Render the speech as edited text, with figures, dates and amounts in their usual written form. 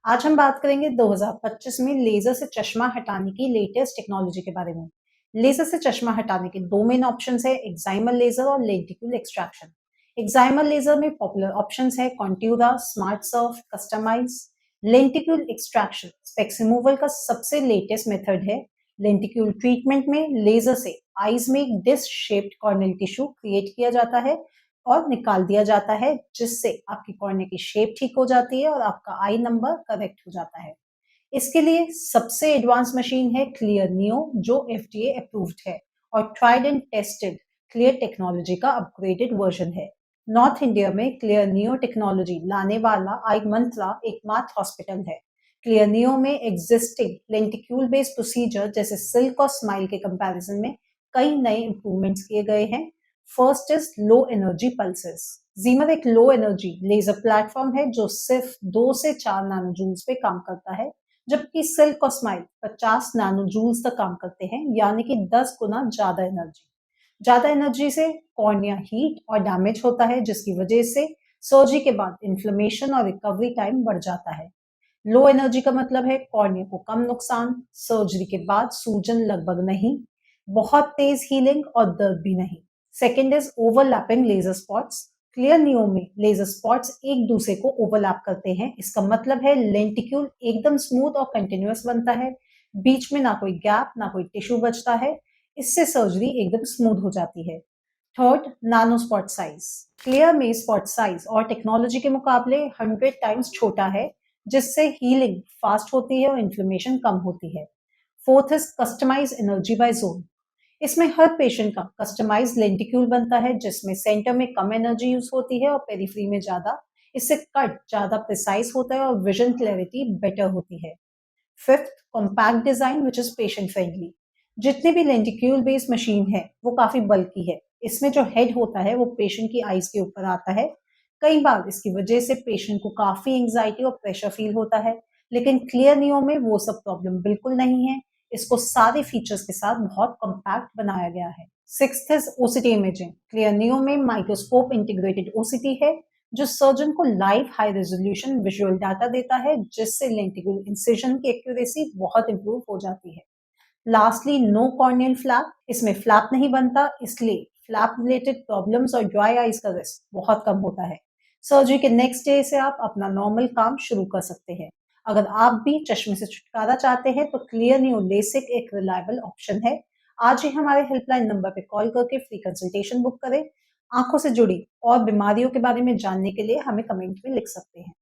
आज हम बात करेंगे 2025 में लेजर से चश्मा हटाने की लेटेस्ट टेक्नोलॉजी के बारे में। लेजर से चश्मा हटाने के दो मेन ऑप्शंस है, एक्साइमर लेजर और लेंटिक्यूल एक्सट्रैक्शन। एक्साइमर लेजर में पॉपुलर ऑप्शंस है Contoura, smart surf, customise. Lenticule extraction specs removal का सबसे लेटेस्ट मेथड है। लेंटिक्यूल ट्रीटमेंट में लेजर से आईज में एक disc shaped corneal tissue create किया जाता है और निकाल दिया जाता है, जिससे आपकी कॉर्निया की शेप ठीक हो जाती है और आपका आई नंबर करेक्ट हो जाता है। इसके लिए सबसे एडवांस मशीन है क्लियर नियो, जो एफडीए अप्रूव्ड है और tried and tested clear technology का अपग्रेडेड वर्जन है। नॉर्थ इंडिया में क्लियर नियो टेक्नोलॉजी लाने वाला आई मंत्रा एकमात्र हॉस्पिटल है। क्लियर नियो में एग्जिस्टिंग लेंटिक्यूल बेस्ड प्रोसीजर जैसे सिल्क और स्माइल के कंपैरिजन में कई नए इंप्रूवमेंट्स किए गए हैं। First is low energy pulses. Zimmer एक लो एनर्जी लेजर प्लेटफॉर्म है जो सिर्फ 2 से 4 नैनो जूल्स पे काम करता है, जबकि सिल्क और स्माइल 50 नैनो जूल्स तक काम करते हैं, यानी कि 10 गुना ज्यादा एनर्जी। ज्यादा एनर्जी से कॉर्निया हीट और डैमेज होता है, जिसकी वजह से सर्जरी के बाद इन्फ्लेमेशन और रिकवरी टाइम बढ़ जाता है। लो एनर्जी का मतलब है कॉर्निया को कम नुकसान, सर्जरी के बाद सूजन लगभग नहीं, बहुत तेज हीलिंग और दर्द भी नहीं। Second is overlapping laser spots. Clear Neo में लेजर स्पॉट्स एक दूसरे को ओवरलैप करते हैं। इसका मतलब है लेंटिक्यूल एकदम स्मूथ और कंटिन्यूअस बनता है, बीच में ना कोई गैप ना कोई टिश्यू बचता है। इससे सर्जरी एकदम स्मूथ हो जाती है। थर्ड, नानो स्पॉट साइज। क्लियर में स्पॉट साइज और टेक्नोलॉजी के मुकाबले 100 टाइम्स छोटा है, जिससे हीलिंग फास्ट होती है और इन्फ्लेमेशन कम होती है। Fourth is customise energy by zone. इसमें हर पेशेंट का कस्टमाइज लेंटिक्यूल बनता है, जिसमें सेंटर में कम एनर्जी यूज होती है और पेरिफेरी में ज्यादा। इससे कट ज्यादा प्रिसाइज होता है और विजन क्लैरिटी बेटर होती है। Fifth, compact design which is patient friendly. जितनी भी लेंटिक्यूल बेस्ड मशीन है वो काफी बल्की है। इसमें जो हेड होता है वो पेशेंट की आईज के ऊपर आता है। कई बार इसकी वजह से पेशेंट को काफी एंग्जाइटी और प्रेशर फील होता है, लेकिन क्लियर नियो में वो सब प्रॉब्लम बिल्कुल नहीं है। इसको सारे फीचर्स के साथ बहुत कॉम्पैक्ट बनाया गया है। Sixth is OCT imaging. Clear Neo में माइक्रोस्कोप इंटीग्रेटेड ओसीटी है, जो सर्जन को live high resolution visual data देता है, जिससे लेंटिक्यूल इंसिजन की एक्यूरेसी बहुत इंप्रूव हो जाती है। Lastly, no corneal flap. इसमें फ्लैप नहीं बनता, इसलिए फ्लैप रिलेटेड प्रॉब्लम्स और ड्राई आईज का रिस्क बहुत कम होता है। सर्जरी के नेक्स्ट डे से आप अपना नॉर्मल काम शुरू कर सकते हैं। अगर आप भी चश्मे से छुटकारा चाहते हैं तो क्लियर न्यू लेसिक एक रिलायबल ऑप्शन है। आज ही हमारे हेल्पलाइन नंबर पे कॉल करके फ्री कंसल्टेशन बुक करें। आंखों से जुड़ी और बीमारियों के बारे में जानने के लिए हमें कमेंट में लिख सकते हैं।